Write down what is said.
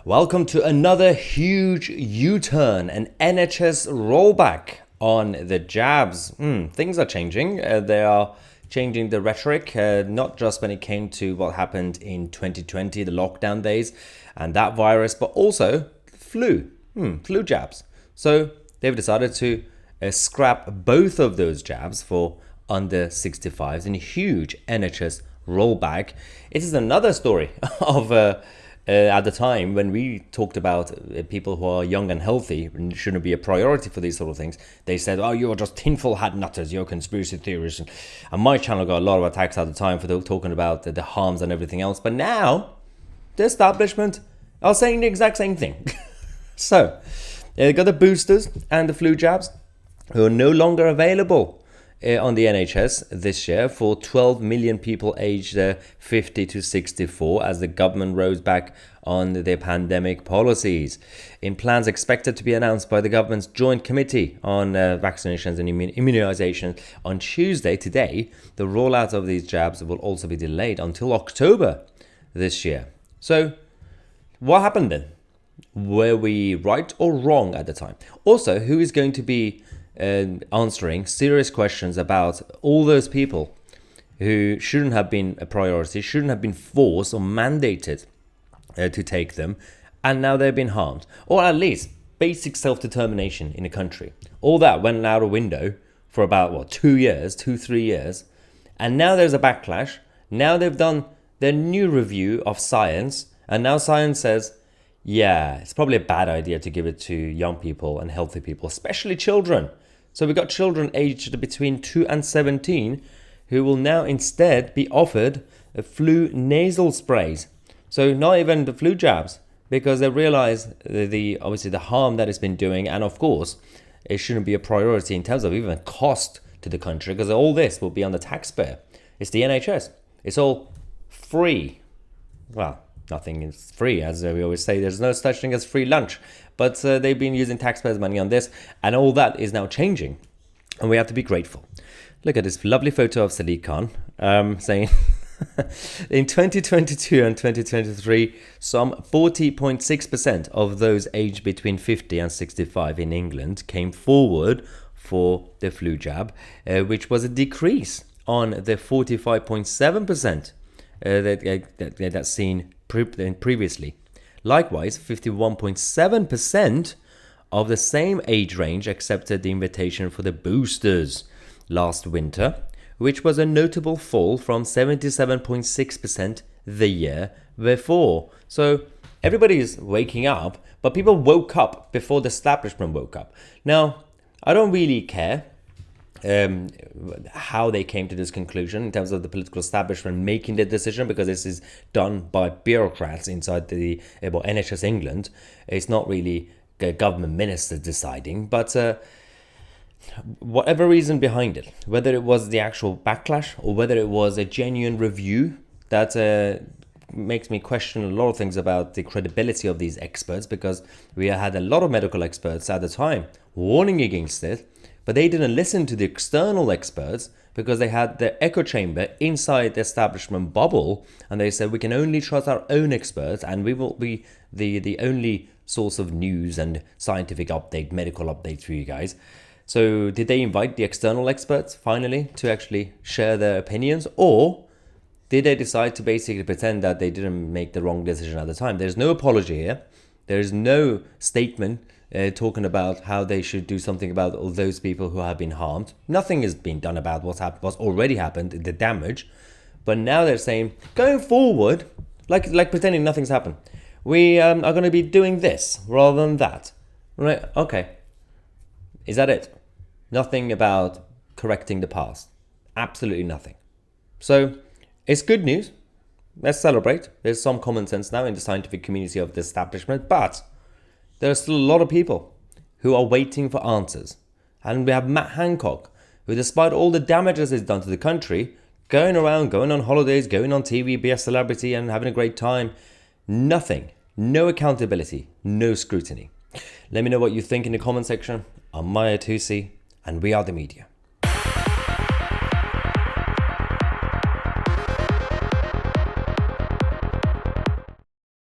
Welcome to another huge U-turn, an NHS rollback on the jabs. Things are changing. They are changing the rhetoric, not just when it came to what happened in 2020, the lockdown days, and that virus, but also flu jabs. So they've decided to scrap both of those jabs for under 65s in a huge NHS rollback. It is another story of at the time when we talked about people who are young and healthy and shouldn't be a priority for these sort of things. They said, oh, you're just tinfoil hat nutters, you're conspiracy theorists. And my channel got a lot of attacks at the time for talking about the harms and everything else. But now the establishment are saying the exact same thing. So they got the boosters and the flu jabs who are no longer available on the NHS this year for 12 million people aged 50 to 64 as the government rows back on their pandemic policies. In plans expected to be announced by the government's Joint Committee on Vaccinations and Immunisation on Tuesday, today, the rollout of these jabs will also be delayed until October this year. So what happened then? Were we right or wrong at the time? Also, who is going to be answering serious questions about all those people who shouldn't have been a priority, shouldn't have been forced or mandated to take them, and now they've been harmed, or at least basic self-determination in a country. All that went out a window for about 3 years, and now there's a backlash. Now they've done their new review of science, and now science says, yeah, it's probably a bad idea to give it to young people and healthy people, especially children. So we've got children aged between 2 and 17 who will now instead be offered flu nasal sprays. So not even the flu jabs, because they realize obviously the harm that it's been doing, and of course it shouldn't be a priority in terms of even cost to the country, because all this will be on the taxpayer. It's the NHS. It's all free. Well, nothing is free, as we always say. There's no such thing as free lunch. But they've been using taxpayers' money on this, and all that is now changing. And we have to be grateful. Look at this lovely photo of Sadiq Khan saying, in 2022 and 2023, some 40.6% of those aged between 50 and 65 in England came forward for the flu jab, which was a decrease on the 45.7% that's seen previously. Likewise, 51.7% of the same age range accepted the invitation for the boosters last winter, which was a notable fall from 77.6% the year before. So everybody is waking up, but people woke up before the establishment woke up. Now, I don't really care how they came to this conclusion in terms of the political establishment making the decision, because this is done by bureaucrats inside the NHS England. It's not really government ministers deciding, but whatever reason behind it, whether it was the actual backlash or whether it was a genuine review, that makes me question a lot of things about the credibility of these experts, because we had a lot of medical experts at the time warning against it. But they didn't listen to the external experts because they had their echo chamber inside the establishment bubble. And they said, we can only trust our own experts, and we will be the only source of news and scientific update, medical updates for you guys. So did they invite the external experts finally to actually share their opinions? Or did they decide to basically pretend that they didn't make the wrong decision at the time? There's no apology here. There's no statement talking about how they should do something about all those people who have been harmed. Nothing has been done about what's already happened, the damage. But now they're saying, going forward, like pretending nothing's happened, we are going to be doing this rather than that. Right? Okay. Is that it? Nothing about correcting the past. Absolutely nothing. So it's good news. Let's celebrate. There's some common sense now in the scientific community of the establishment, but there are still a lot of people who are waiting for answers. And we have Matt Hancock, who, despite all the damages he's done to the country, going around, going on holidays, going on TV, be a celebrity and having a great time. Nothing. No accountability. No scrutiny. Let me know what you think in the comment section. I'm Mahyar Tousi, and we are the media.